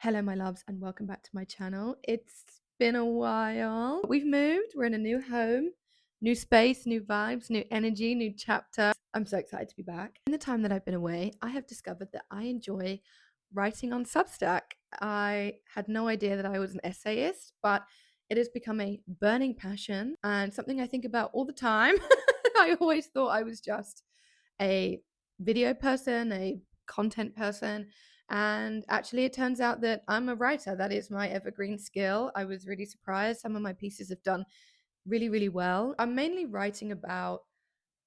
Hello, my loves, and welcome back to my channel. It's been a while. We've moved. We're in a new home, new space, new vibes, new energy, new chapter. I'm so excited to be back. In the time that I've been away, I have discovered that I enjoy writing on Substack. I had no idea that I was an essayist, but it has become a burning passion and something I think about all the time. I always thought I was just a video person, a content person. And actually, it turns out that I'm a writer. That is my evergreen skill. I was really surprised. Some of my pieces have done really, really well. I'm mainly writing about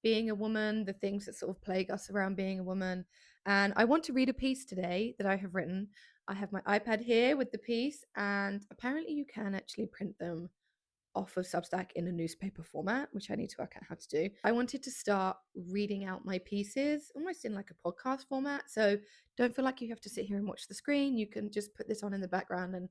being a woman, the things that sort of plague us around being a woman. And I want to read a piece today that I have written. I have my iPad here with the piece, and apparently, you can actually print them off of Substack in a newspaper format, which I need to work out how to do. I wanted to start reading out my pieces almost in like a podcast format. So don't feel like you have to sit here and watch the screen. You can just put this on in the background and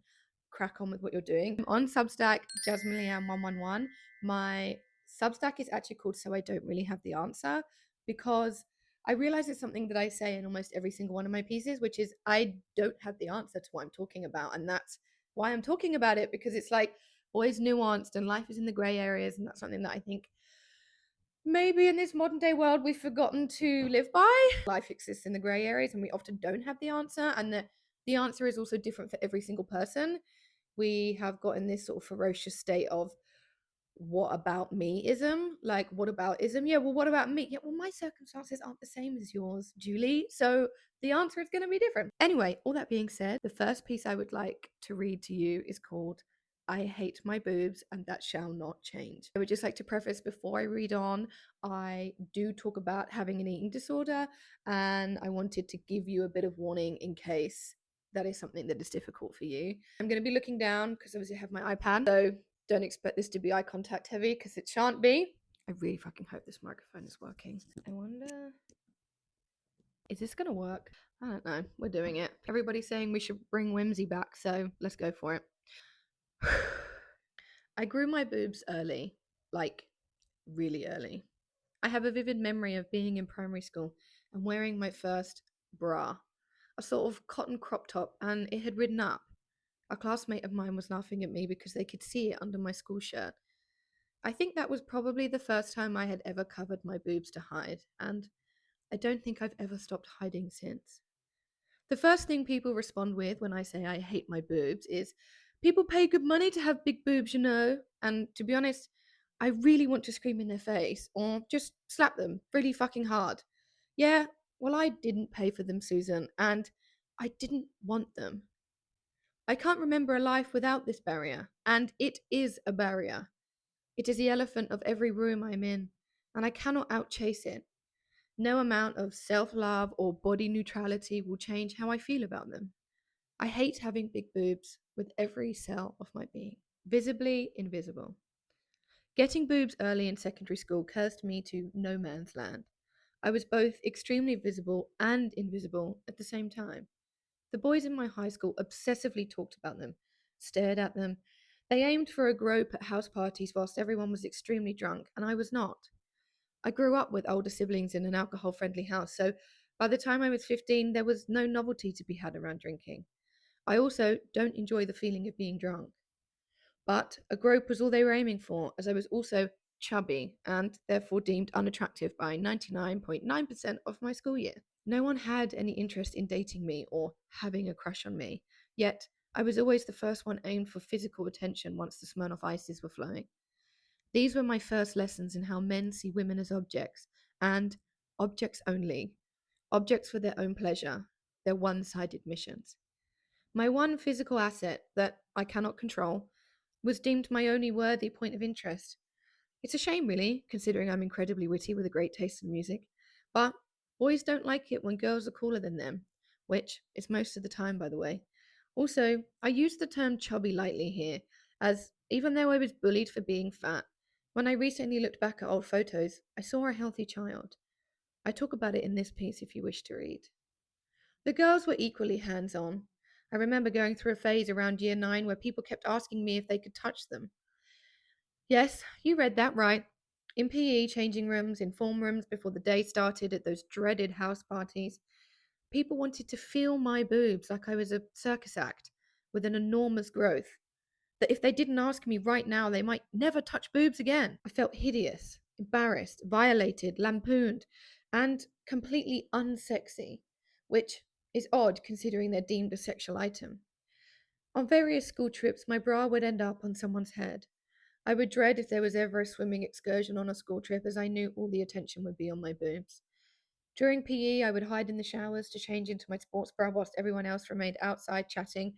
crack on with what you're doing. On Substack, Jasmine 111. My Substack is actually called So I Don't Really Have the Answer, because I realize it's something that I say in almost every single one of my pieces, which is I don't have the answer to what I'm talking about. And that's why I'm talking about it, because it's like, always nuanced and life is in the gray areas, and that's something that I think maybe in this modern day world we've forgotten to live by. Life exists in the gray areas and we often don't have the answer, and the answer is also different for every single person. We have got in this sort of ferocious state of what about me-ism, like what about ism, yeah, well, what about me, yeah, well, my circumstances aren't the same as yours, Julie, so the answer is going to be different. Anyway, all that being said, the first piece I would like to read to you is called I Hate My Boobs and That Shall Not Change. I would just like to preface before I read on, I do talk about having an eating disorder, and I wanted to give you a bit of warning in case that is something that is difficult for you. I'm going to be looking down because obviously I have my iPad, so don't expect this to be eye contact heavy because it shan't be. I really fucking hope this microphone is working. I wonder, is this gonna work? I don't know. We're doing it. Everybody's saying we should bring whimsy back, so let's go for it. I grew my boobs early, like really early. I have a vivid memory of being in primary school and wearing my first bra, a sort of cotton crop top, and it had ridden up. A classmate of mine was laughing at me because they could see it under my school shirt. I think that was probably the first time I had ever covered my boobs to hide, and I don't think I've ever stopped hiding since. The first thing people respond with when I say I hate my boobs is, people pay good money to have big boobs, you know. And to be honest, I really want to scream in their face or just slap them really fucking hard. Yeah, well, I didn't pay for them, Susan, and I didn't want them. I can't remember a life without this barrier, and it is a barrier. It is the elephant of every room I'm in, and I cannot outchase it. No amount of self-love or body neutrality will change how I feel about them. I hate having big boobs with every cell of my being. Visibly invisible. Getting boobs early in secondary school cursed me to no man's land. I was both extremely visible and invisible at the same time. The boys in my high school obsessively talked about them, stared at them. They aimed for a grope at house parties whilst everyone was extremely drunk, and I was not. I grew up with older siblings in an alcohol-friendly house, so by the time I was 15, there was no novelty to be had around drinking. I also don't enjoy the feeling of being drunk. But a grope was all they were aiming for, as I was also chubby and therefore deemed unattractive by 99.9% of my school year. No one had any interest in dating me or having a crush on me, yet I was always the first one aimed for physical attention once the Smirnoff Ices were flowing. These were my first lessons in how men see women as objects, and objects only, objects for their own pleasure, their one-sided missions. My one physical asset that I cannot control was deemed my only worthy point of interest. It's a shame, really, considering I'm incredibly witty with a great taste in music, but boys don't like it when girls are cooler than them, which is most of the time, by the way. Also, I use the term chubby lightly here, as even though I was bullied for being fat, when I recently looked back at old photos, I saw a healthy child. I talk about it in this piece if you wish to read. The girls were equally hands-on. I remember going through a phase around year 9 where people kept asking me if they could touch them. Yes, you read that right. In PE changing rooms, in form rooms before the day started at those dreaded house parties, people wanted to feel my boobs like I was a circus act. with an enormous growth, that if they didn't ask me right now, they might never touch boobs again. I felt hideous, embarrassed, violated, lampooned, and completely unsexy, which is odd considering they're deemed a sexual item. On various school trips, my bra would end up on someone's head. I would dread if there was ever a swimming excursion on a school trip, as I knew all the attention would be on my boobs. During PE, I would hide in the showers to change into my sports bra whilst everyone else remained outside chatting,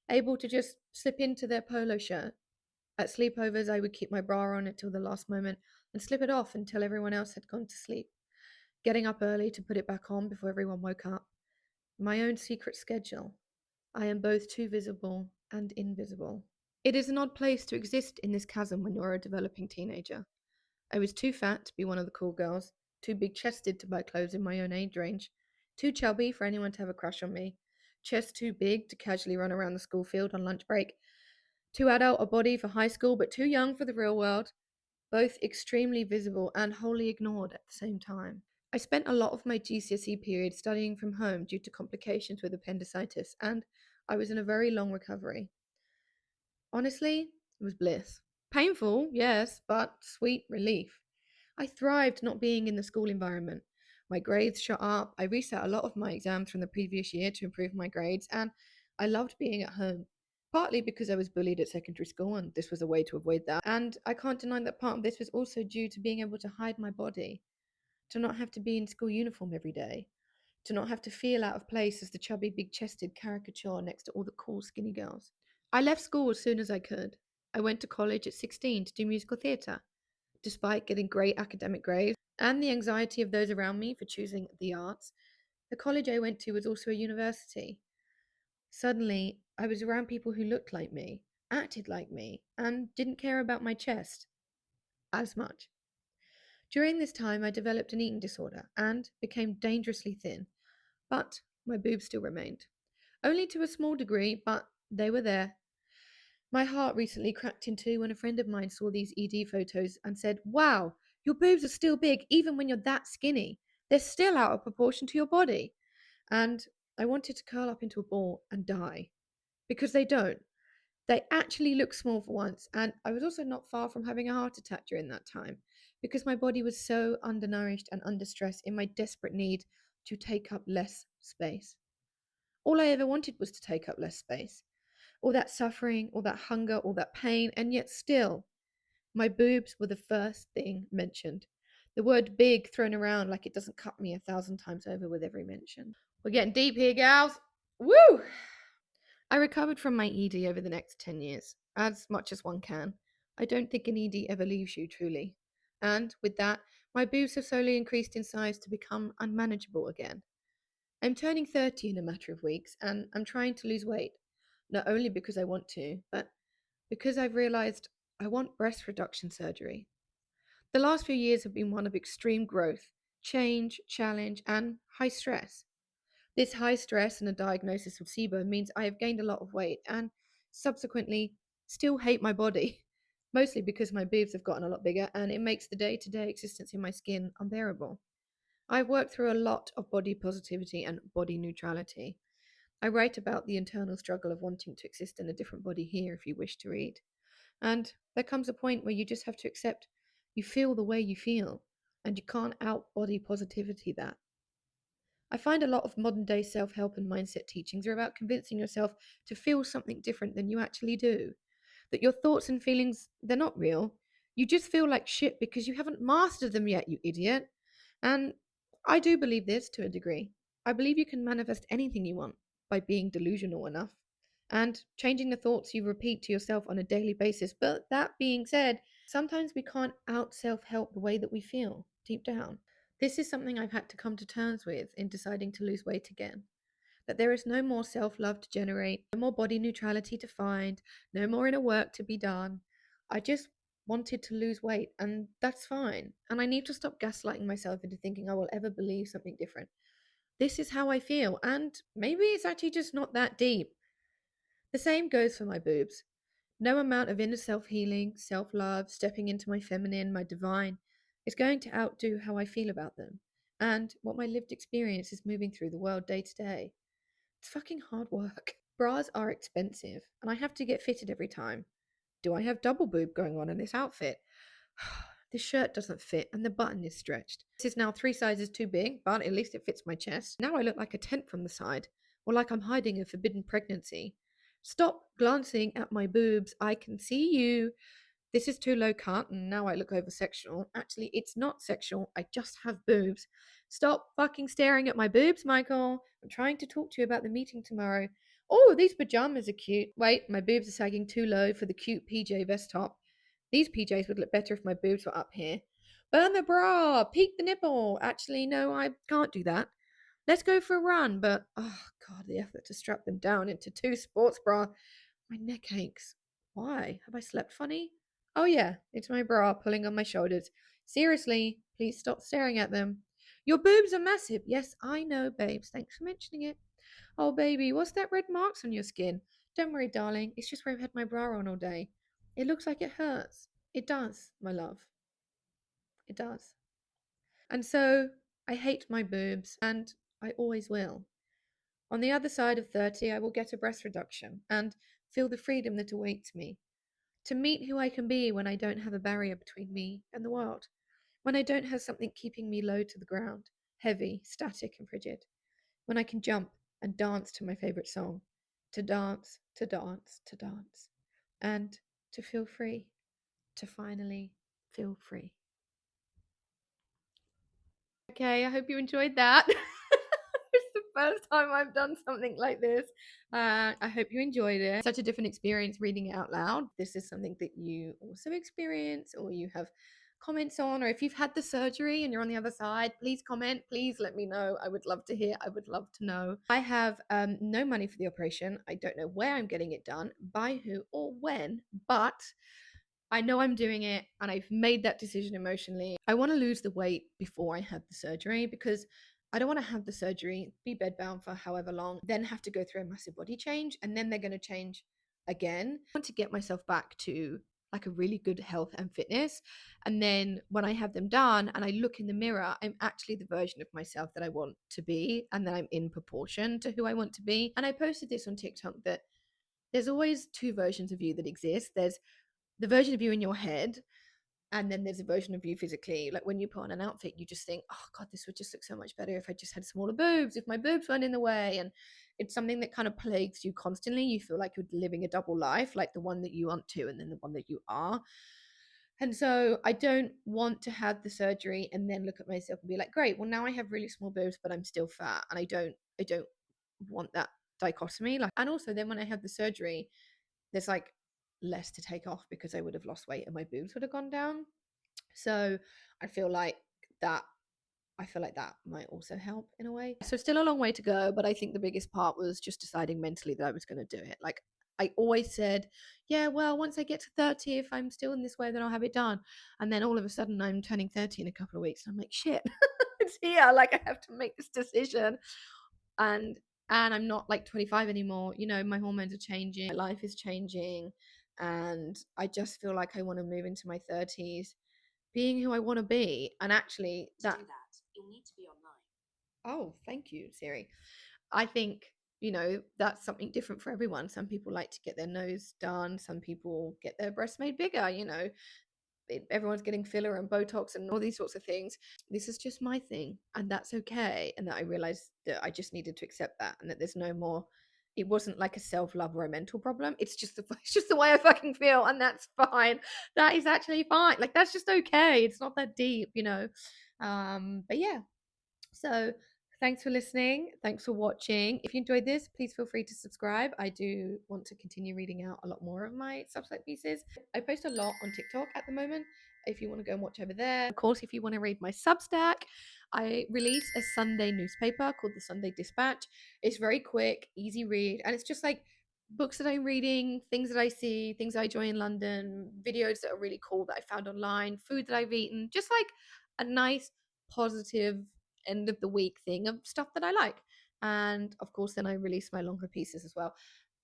able to just slip into their polo shirt. At sleepovers, I would keep my bra on until the last moment and slip it off until everyone else had gone to sleep, getting up early to put it back on before everyone woke up. My own secret schedule. I am both too visible and invisible. It is an odd place to exist in this chasm when you're a developing teenager. I was too fat to be one of the cool girls, too big chested to buy clothes in my own age range, too chubby for anyone to have a crush on me, chest too big to casually run around the school field on lunch break, too adult a body for high school but too young for the real world, both extremely visible and wholly ignored at the same time. I spent a lot of my GCSE period studying from home due to complications with appendicitis, and I was in a very long recovery. Honestly, it was bliss. Painful, yes, but sweet relief. I thrived not being in the school environment. My grades shot up. I reset a lot of my exams from the previous year to improve my grades, and I loved being at home. Partly because I was bullied at secondary school, and this was a way to avoid that. And I can't deny that part of this was also due to being able to hide my body, to not have to be in school uniform every day, to not have to feel out of place as the chubby, big chested caricature next to all the cool, skinny girls. I left school as soon as I could. I went to college at 16 to do musical theatre. Despite getting great academic grades and the anxiety of those around me for choosing the arts, the college I went to was also a university. Suddenly, I was around people who looked like me, acted like me, and didn't care about my chest as much. During this time, I developed an eating disorder and became dangerously thin, but my boobs still remained. Only to a small degree, but they were there. My heart recently cracked in two when a friend of mine saw these ED photos and said, "Wow, your boobs are still big even when you're that skinny. They're still out of proportion to your body." And I wanted to curl up into a ball and die. Because they don't. They actually look small for once, and I was also not far from having a heart attack during that time because my body was so undernourished and under stress in my desperate need to take up less space. All I ever wanted was to take up less space. All that suffering, all that hunger, all that pain, and yet still, my boobs were the first thing mentioned. The word big thrown around like it doesn't cut me 1,000 times over with every mention. We're getting deep here, gals. Woo! I recovered from my ED over the next 10 years, as much as one can. I don't think an ED ever leaves you, truly. And with that, my boobs have slowly increased in size to become unmanageable again. I'm turning 30 in a matter of weeks, and I'm trying to lose weight. Not only because I want to, but because I've realized I want breast reduction surgery. The last few years have been one of extreme growth, change, challenge, and high stress. This high stress and a diagnosis of SIBO means I have gained a lot of weight and subsequently still hate my body, mostly because my boobs have gotten a lot bigger and it makes the day to day existence in my skin unbearable. I've worked through a lot of body positivity and body neutrality. I write about the internal struggle of wanting to exist in a different body here if you wish to read. And there comes a point where you just have to accept you feel the way you feel, and you can't out body positivity that. I find a lot of modern day self help and mindset teachings are about convincing yourself to feel something different than you actually do. That your thoughts and feelings, they're not real. You just feel like shit because you haven't mastered them yet, you idiot. And I do believe this to a degree. I believe you can manifest anything you want by being delusional enough and changing the thoughts you repeat to yourself on a daily basis. But that being said, sometimes we can't out self help the way that we feel deep down. This is something I've had to come to terms with in deciding to lose weight again. That there is no more self love to generate, no more body neutrality to find, no more inner work to be done. I just wanted to lose weight, and that's fine. And I need to stop gaslighting myself into thinking I will ever believe something different. This is how I feel, and maybe it's actually just not that deep. The same goes for my boobs. No amount of inner self healing, self love, stepping into my feminine, my divine, is going to outdo how I feel about them and what my lived experience is moving through the world day to day. It's fucking hard work. Bras are expensive and I have to get fitted every time. Do I have double boob going on in this outfit? This shirt doesn't fit and the button is stretched. This is now 3 sizes too big, but at least it fits my chest. Now I look like a tent from the side, or like I'm hiding a forbidden pregnancy. Stop glancing at my boobs. I can see you. This is too low cut and now I look over sexual. Actually, it's not sexual. I just have boobs. Stop fucking staring at my boobs, Michael. I'm trying to talk to you about the meeting tomorrow. Oh, these pajamas are cute. Wait, my boobs are sagging too low for the cute PJ vest top. These PJs would look better if my boobs were up here. Burn the bra, peek the nipple. Actually, no, I can't do that. Let's go for a run, but oh god, the effort to strap them down into 2 sports bra. My neck aches. Why? Have I slept funny? Oh yeah, it's my bra pulling on my shoulders. Seriously, please stop staring at them. Your boobs are massive. Yes, I know, babes. Thanks for mentioning it. Oh, baby, what's that red marks on your skin? Don't worry, darling. It's just where I've had my bra on all day. It looks like it hurts. It does, my love. It does. And so I hate my boobs, and I always will. On the other side of 30, I will get a breast reduction and feel the freedom that awaits me. To meet who I can be when I don't have a barrier between me and the world. When I don't have something keeping me low to the ground, heavy, static, and frigid. When I can jump and dance to my favourite song. To dance, to dance, to dance. And to feel free. To finally feel free. Okay, I hope you enjoyed that. It's the first time I've done something like this. I hope you enjoyed it. Such a different experience reading it out loud. This is something that you also experience or you have comments on, or if you've had the surgery and you're on the other side, please comment. Please let me know. I would love to hear. I would love to know. I have no money for the operation. I don't know where I'm getting it done, by who, or when, but I know I'm doing it and I've made that decision emotionally. I want to lose the weight before I have the surgery because I don't want to have the surgery, be bedbound for however long, then have to go through a massive body change and then they're going to change again. I want to get myself back to like a really good health and fitness. And then when I have them done and I look in the mirror, I'm actually the version of myself that I want to be and that I'm in proportion to who I want to be. And I posted this on TikTok that there's always two versions of you that exist. There's the version of you in your head, and then there's a version of you physically. Like when you put on an outfit, you just think, oh god, this would just look so much better if I just had smaller boobs, if my boobs weren't in the way. And it's something that kind of plagues you constantly. You feel like you're living a double life, like the one that you want to and then the one that you are. And so I don't want to have the surgery and then look at myself and be like, great, well now I have really small boobs but I'm still fat. And I don't want that dichotomy. Like, and also then when I have the surgery, there's like less to take off because I would have lost weight and my boobs would have gone down. So I feel like that might also help in a way. So still a long way to go, but I think the biggest part was just deciding mentally that I was going to do it. Like I always said, yeah, well, once I get to 30, if I'm still in this way, then I'll have it done. And then all of a sudden I'm turning 30 in a couple of weeks. And I'm like, shit, it's here. Like I have to make this decision. And I'm not like 25 anymore. You know, my hormones are changing, my life is changing, and I just feel like I want to move into my 30s being who I want to be. And actually that, to do that, you'll need to be online. Oh, thank you, Siri. I think, you know, that's something different for everyone. Some people like to get their nose done, some people get their breasts made bigger, you know. Everyone's getting filler and Botox and all these sorts of things. This is just my thing, and that's okay. And that I realized that I just needed to accept that, and that there's no more. It wasn't like a self-love or a mental problem. It's just it's just the way I fucking feel, and that's fine. That is actually fine. Like that's just okay. It's not that deep, you know. But yeah. So thanks for listening. Thanks for watching. If you enjoyed this, please feel free to subscribe. I do want to continue reading out a lot more of my Substack pieces. I post a lot on TikTok at the moment. If you want to go and watch over there. Of course, if you want to read my Substack, I release a Sunday newspaper called the Sunday Dispatch. It's very quick, easy read, and it's just like books that I'm reading, things that I see, things I enjoy in London, videos that are really cool that I found online, food that I've eaten, just like a nice, positive end of the week thing of stuff that I like. And of course, then I release my longer pieces as well.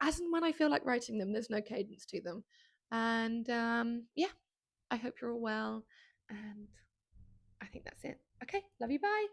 As and when I feel like writing them, there's no cadence to them. And yeah, I hope you're all well. And I think that's it. Okay, love you. Bye.